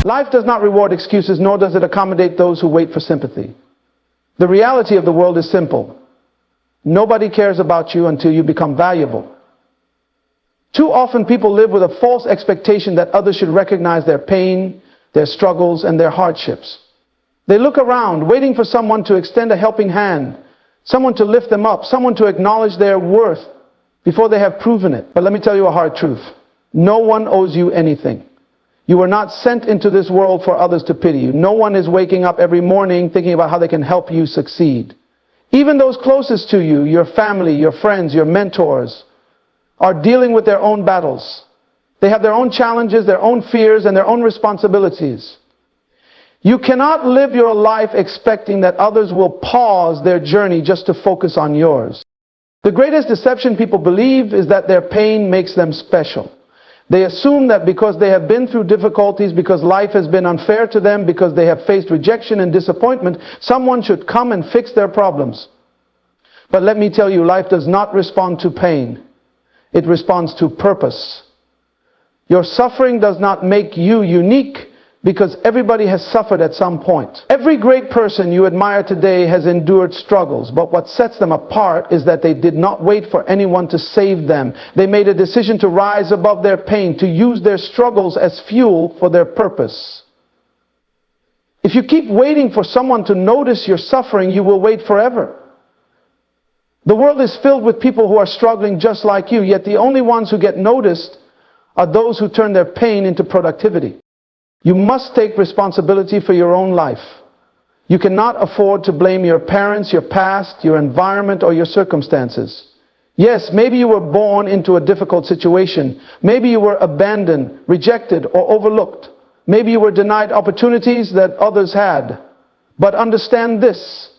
Life does not reward excuses, nor does it accommodate those who wait for sympathy. The reality of the world is simple. Nobody cares about you until you become valuable. Too often people live with a false expectation that others should recognize their pain, their struggles, and their hardships. They look around, waiting for someone to extend a helping hand, someone to lift them up, someone to acknowledge their worth before they have proven it. But let me tell you a hard truth. No one owes you anything. You were not sent into this world for others to pity you. No one is waking up every morning thinking about how they can help you succeed. Even those closest to you, your family, your friends, your mentors, are dealing with their own battles. They have their own challenges, their own fears, and their own responsibilities. You cannot live your life expecting that others will pause their journey just to focus on yours. The greatest deception people believe is that their pain makes them special. They assume that because they have been through difficulties, because life has been unfair to them, because they have faced rejection and disappointment, someone should come and fix their problems. But let me tell you, life does not respond to pain. It responds to purpose. Your suffering does not make you unique, because everybody has suffered at some point. Every great person you admire today has endured struggles, but what sets them apart is that they did not wait for anyone to save them. They made a decision to rise above their pain, to use their struggles as fuel for their purpose. If you keep waiting for someone to notice your suffering, you will wait forever. The world is filled with people who are struggling just like you, yet the only ones who get noticed are those who turn their pain into productivity. You must take responsibility for your own life. You cannot afford to blame your parents, your past, your environment, or your circumstances. Yes, maybe you were born into a difficult situation. Maybe you were abandoned, rejected, or overlooked. Maybe you were denied opportunities that others had. But understand this: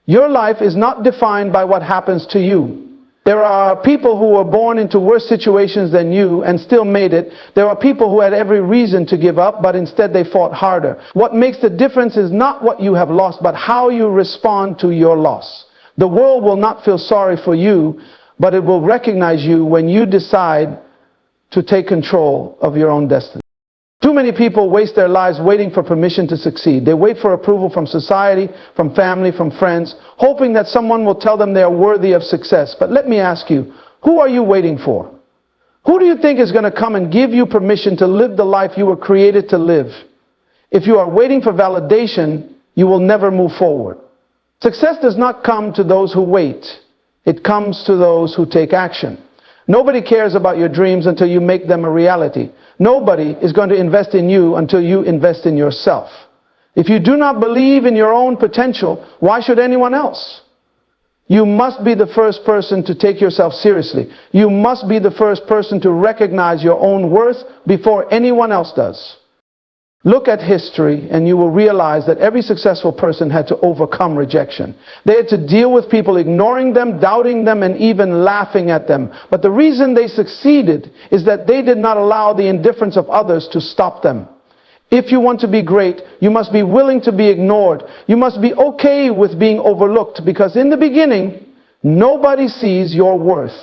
your life is not defined by what happens to you. There are people who were born into worse situations than you and still made it. There are people who had every reason to give up, but instead they fought harder. What makes the difference is not what you have lost, but how you respond to your loss. The world will not feel sorry for you, but it will recognize you when you decide to take control of your own destiny. Too many people waste their lives waiting for permission to succeed. They wait for approval from society, from family, from friends, hoping that someone will tell them they are worthy of success. But let me ask you, who are you waiting for? Who do you think is going to come and give you permission to live the life you were created to live? If you are waiting for validation, you will never move forward. Success does not come to those who wait. It comes to those who take action. Nobody cares about your dreams until you make them a reality. Nobody is going to invest in you until you invest in yourself. If you do not believe in your own potential, why should anyone else? You must be the first person to take yourself seriously. You must be the first person to recognize your own worth before anyone else does. Look at history and you will realize that every successful person had to overcome rejection. They had to deal with people ignoring them, doubting them, and even laughing at them. But the reason they succeeded is that they did not allow the indifference of others to stop them. If you want to be great, you must be willing to be ignored. You must be okay with being overlooked, because in the beginning, nobody sees your worth.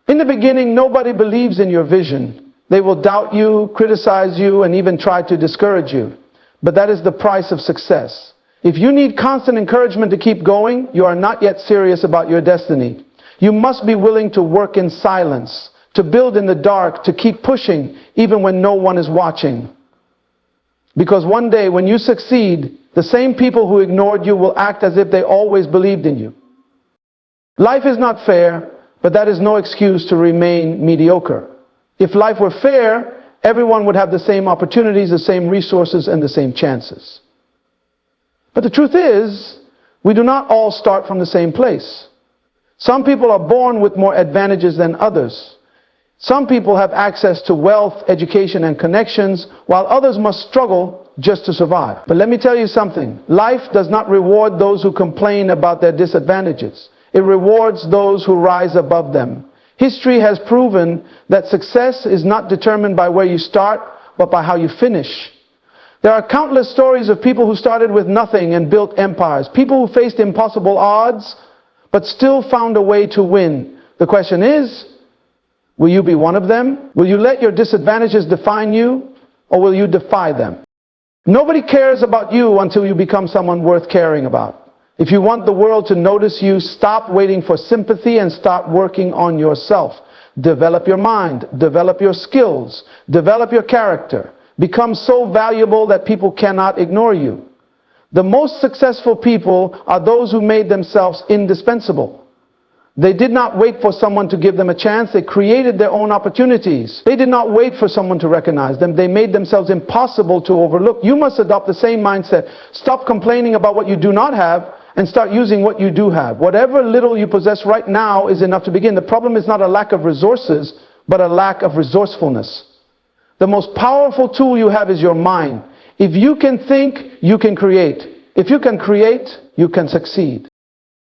In the beginning, nobody believes in your vision. They will doubt you, criticize you, and even try to discourage you. But that is the price of success. If you need constant encouragement to keep going, you are not yet serious about your destiny. You must be willing to work in silence, to build in the dark, to keep pushing even when no one is watching. Because one day when you succeed, the same people who ignored you will act as if they always believed in you. Life is not fair, but that is no excuse to remain mediocre. If life were fair, everyone would have the same opportunities, the same resources, and the same chances. But the truth is, we do not all start from the same place. Some people are born with more advantages than others. Some people have access to wealth, education, and connections, while others must struggle just to survive. But let me tell you something. Life does not reward those who complain about their disadvantages. It rewards those who rise above them. History has proven that success is not determined by where you start, but by how you finish. There are countless stories of people who started with nothing and built empires. People who faced impossible odds, but still found a way to win. The question is, will you be one of them? Will you let your disadvantages define you, or will you defy them? Nobody cares about you until you become someone worth caring about. If you want the world to notice you, stop waiting for sympathy and start working on yourself. Develop your mind, develop your skills, develop your character. Become so valuable that people cannot ignore you. The most successful people are those who made themselves indispensable. They did not wait for someone to give them a chance. They created their own opportunities. They did not wait for someone to recognize them. They made themselves impossible to overlook. You must adopt the same mindset. Stop complaining about what you do not have and start using what you do have. Whatever little you possess right now is enough to begin. The problem is not a lack of resources, but a lack of resourcefulness. The most powerful tool you have is your mind. If you can think, you can create. If you can create, you can succeed.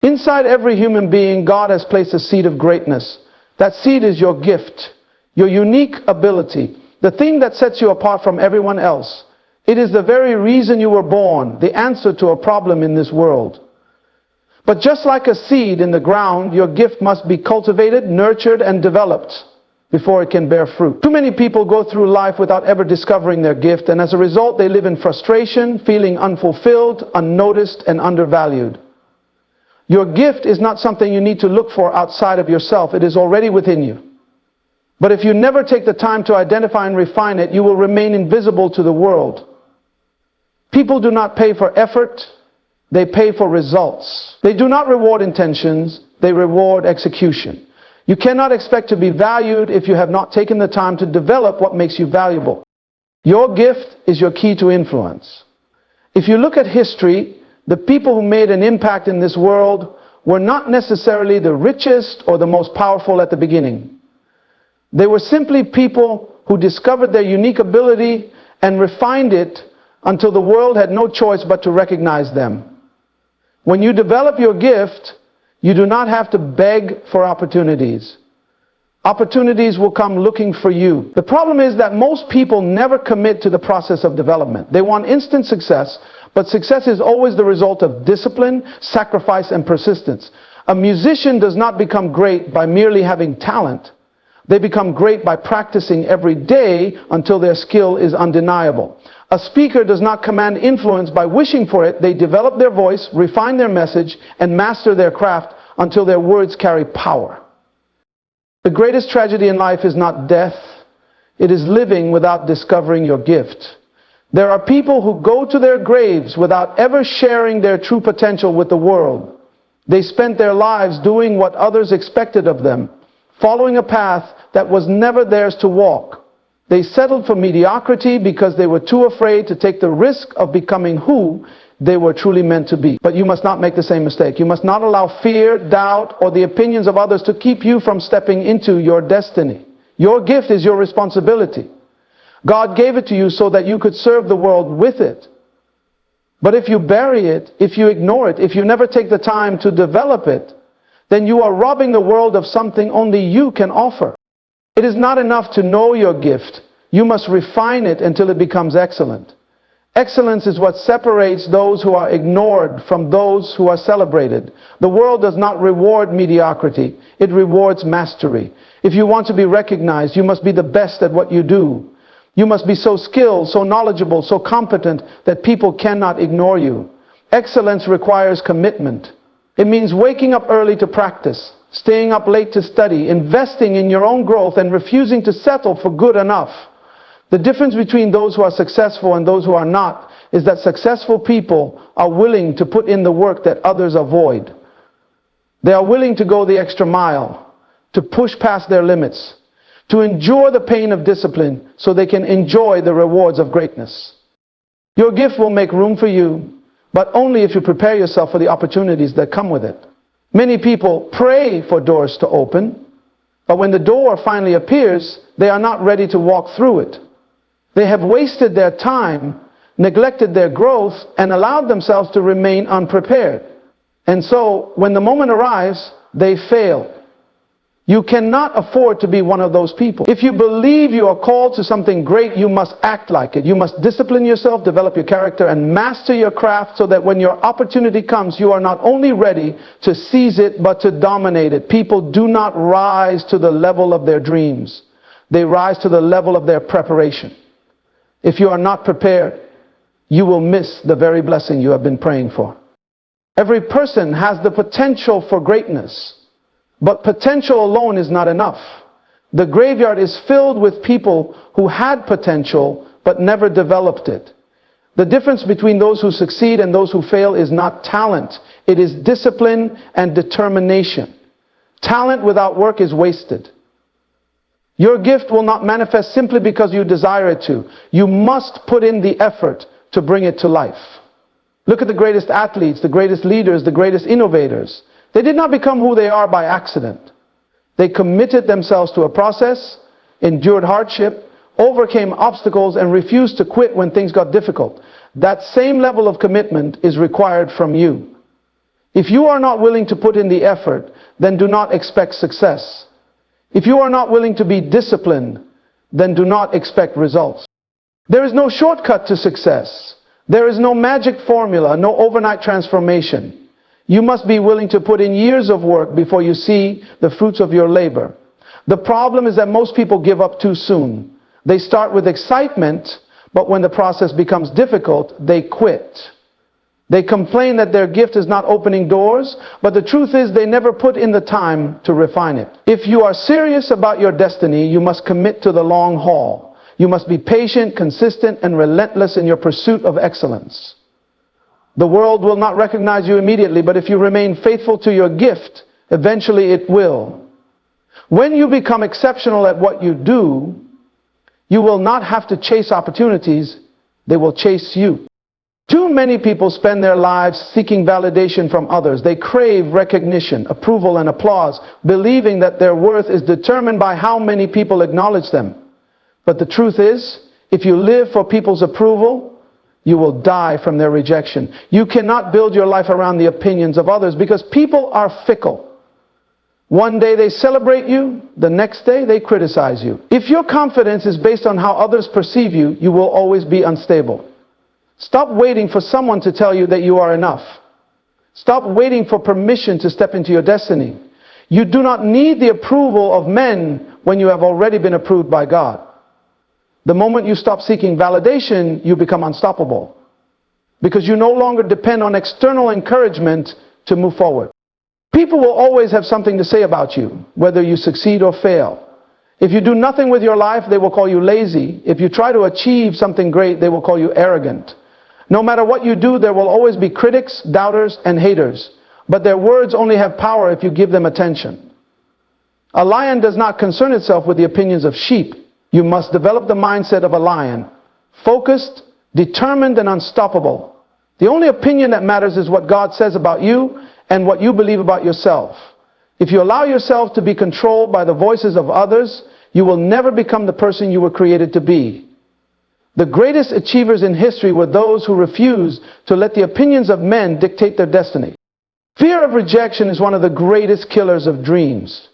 Inside every human being, God has placed a seed of greatness. That seed is your gift, your unique ability, the thing that sets you apart from everyone else. It is the very reason you were born, the answer to a problem in this world. But just like a seed in the ground, your gift must be cultivated, nurtured, and developed before it can bear fruit. Too many people go through life without ever discovering their gift, and as a result, they live in frustration, feeling unfulfilled, unnoticed, and undervalued. Your gift is not something you need to look for outside of yourself. It is already within you. But if you never take the time to identify and refine it, you will remain invisible to the world. People do not pay for effort, they pay for results. They do not reward intentions, they reward execution. You cannot expect to be valued if you have not taken the time to develop what makes you valuable. Your gift is your key to influence. If you look at history, the people who made an impact in this world were not necessarily the richest or the most powerful at the beginning. They were simply people who discovered their unique ability and refined it until the world had no choice but to recognize them. When you develop your gift, you do not have to beg for opportunities. Opportunities will come looking for you. The problem is that most people never commit to the process of development. They want instant success, but success is always the result of discipline, sacrifice, and persistence. A musician does not become great by merely having talent. They become great by practicing every day until their skill is undeniable. A speaker does not command influence by wishing for it. They develop their voice, refine their message, and master their craft until their words carry power. The greatest tragedy in life is not death. It is living without discovering your gift. There are people who go to their graves without ever sharing their true potential with the world. They spent their lives doing what others expected of them, following a path that was never theirs to walk. They settled for mediocrity because they were too afraid to take the risk of becoming who they were truly meant to be. But you must not make the same mistake. You must not allow fear, doubt, or the opinions of others to keep you from stepping into your destiny. Your gift is your responsibility. God gave it to you so that you could serve the world with it. But if you bury it, if you ignore it, if you never take the time to develop it, then you are robbing the world of something only you can offer. It is not enough to know your gift. You must refine it until it becomes excellent. Excellence is what separates those who are ignored from those who are celebrated. The world does not reward mediocrity. It rewards mastery. If you want to be recognized, you must be the best at what you do. You must be so skilled, so knowledgeable, so competent that people cannot ignore you. Excellence requires commitment. It means waking up early to practice, staying up late to study, investing in your own growth, and refusing to settle for good enough. The difference between those who are successful and those who are not is that successful people are willing to put in the work that others avoid. They are willing to go the extra mile, to push past their limits, to endure the pain of discipline so they can enjoy the rewards of greatness. Your gift will make room for you, but only if you prepare yourself for the opportunities that come with it. Many people pray for doors to open, but when the door finally appears, they are not ready to walk through it. They have wasted their time, neglected their growth, and allowed themselves to remain unprepared. And so, when the moment arrives, they fail. You cannot afford to be one of those people. If you believe you are called to something great, you must act like it. You must discipline yourself, develop your character, and master your craft so that when your opportunity comes, you are not only ready to seize it, but to dominate it. People do not rise to the level of their dreams. They rise to the level of their preparation. If you are not prepared, you will miss the very blessing you have been praying for. Every person has the potential for greatness, but potential alone is not enough. The graveyard is filled with people who had potential but never developed it. The difference between those who succeed and those who fail is not talent. It is discipline and determination. Talent without work is wasted. Your gift will not manifest simply because you desire it to. You must put in the effort to bring it to life. Look at the greatest athletes, the greatest leaders, the greatest innovators. They did not become who they are by accident. They committed themselves to a process, endured hardship, overcame obstacles, and refused to quit when things got difficult. That same level of commitment is required from you. If you are not willing to put in the effort, then do not expect success. If you are not willing to be disciplined, then do not expect results. There is no shortcut to success. There is no magic formula, no overnight transformation. You must be willing to put in years of work before you see the fruits of your labor. The problem is that most people give up too soon. They start with excitement, but when the process becomes difficult, they quit. They complain that their gift is not opening doors, but the truth is they never put in the time to refine it. If you are serious about your destiny, you must commit to the long haul. You must be patient, consistent, and relentless in your pursuit of excellence. The world will not recognize you immediately, but if you remain faithful to your gift, eventually it will. When you become exceptional at what you do, you will not have to chase opportunities, they will chase you. Too many people spend their lives seeking validation from others. They crave recognition, approval, and applause, believing that their worth is determined by how many people acknowledge them. But the truth is, if you live for people's approval, you will die from their rejection. You cannot build your life around the opinions of others because people are fickle. One day they celebrate you, the next day they criticize you. If your confidence is based on how others perceive you, you will always be unstable. Stop waiting for someone to tell you that you are enough. Stop waiting for permission to step into your destiny. You do not need the approval of men when you have already been approved by God. The moment you stop seeking validation, you become unstoppable, because you no longer depend on external encouragement to move forward. People will always have something to say about you, whether you succeed or fail. If you do nothing with your life, they will call you lazy. If you try to achieve something great, they will call you arrogant. No matter what you do, there will always be critics, doubters, and haters. But their words only have power if you give them attention. A lion does not concern itself with the opinions of sheep. You must develop the mindset of a lion, focused, determined, and unstoppable. The only opinion that matters is what God says about you and what you believe about yourself. If you allow yourself to be controlled by the voices of others, you will never become the person you were created to be. The greatest achievers in history were those who refused to let the opinions of men dictate their destiny. Fear of rejection is one of the greatest killers of dreams.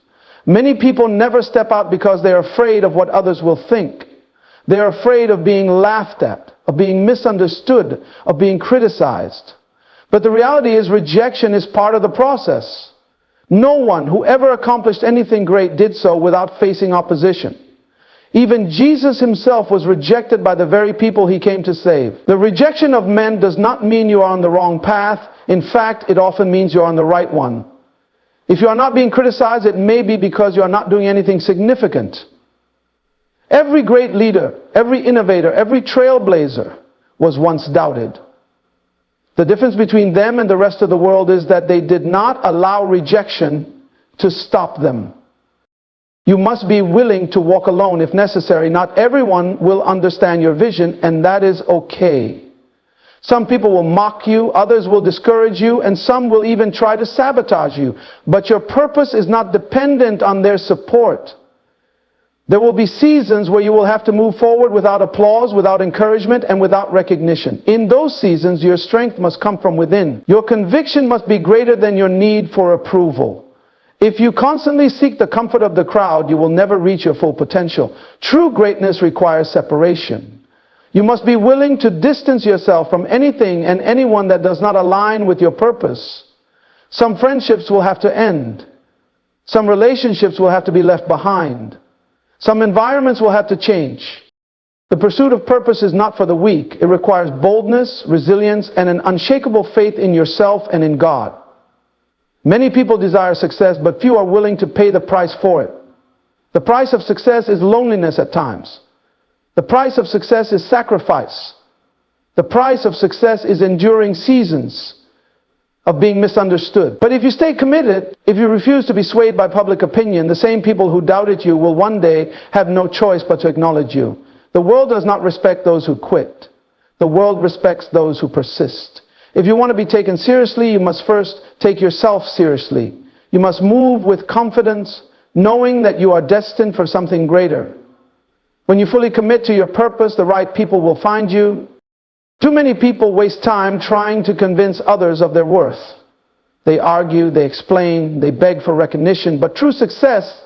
Many people never step out because they are afraid of what others will think. They are afraid of being laughed at, of being misunderstood, of being criticized. But the reality is, rejection is part of the process. No one who ever accomplished anything great did so without facing opposition. Even Jesus himself was rejected by the very people he came to save. The rejection of men does not mean you are on the wrong path. In fact, it often means you're on the right one. If you are not being criticized, it may be because you are not doing anything significant. Every great leader, every innovator, every trailblazer was once doubted. The difference between them and the rest of the world is that they did not allow rejection to stop them. You must be willing to walk alone if necessary. Not everyone will understand your vision, and that is okay. Some people will mock you, others will discourage you, and some will even try to sabotage you. But your purpose is not dependent on their support. There will be seasons where you will have to move forward without applause, without encouragement, and without recognition. In those seasons, your strength must come from within. Your conviction must be greater than your need for approval. If you constantly seek the comfort of the crowd, you will never reach your full potential. True greatness requires separation. You must be willing to distance yourself from anything and anyone that does not align with your purpose. Some friendships will have to end. Some relationships will have to be left behind. Some environments will have to change. The pursuit of purpose is not for the weak. It requires boldness, resilience, and an unshakable faith in yourself and in God. Many people desire success, but few are willing to pay the price for it. The price of success is loneliness at times. The price of success is sacrifice. The price of success is enduring seasons of being misunderstood. But if you stay committed, if you refuse to be swayed by public opinion, the same people who doubted you will one day have no choice but to acknowledge you. The world does not respect those who quit. The world respects those who persist. If you want to be taken seriously, you must first take yourself seriously. You must move with confidence, knowing that you are destined for something greater. When you fully commit to your purpose, the right people will find you. Too many people waste time trying to convince others of their worth. They argue, they explain, they beg for recognition, but true success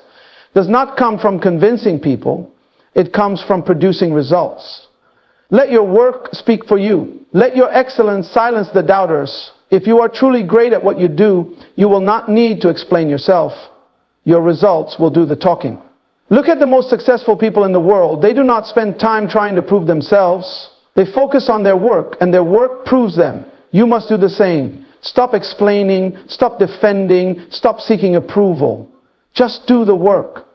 does not come from convincing people. It comes from producing results. Let your work speak for you. Let your excellence silence the doubters. If you are truly great at what you do, you will not need to explain yourself. Your results will do the talking. Look at the most successful people in the world. They do not spend time trying to prove themselves. They focus on their work, and their work proves them. You must do the same. Stop explaining, stop defending, stop seeking approval. Just do the work.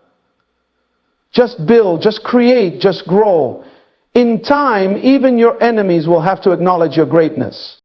Just build, just create, just grow. In time, even your enemies will have to acknowledge your greatness.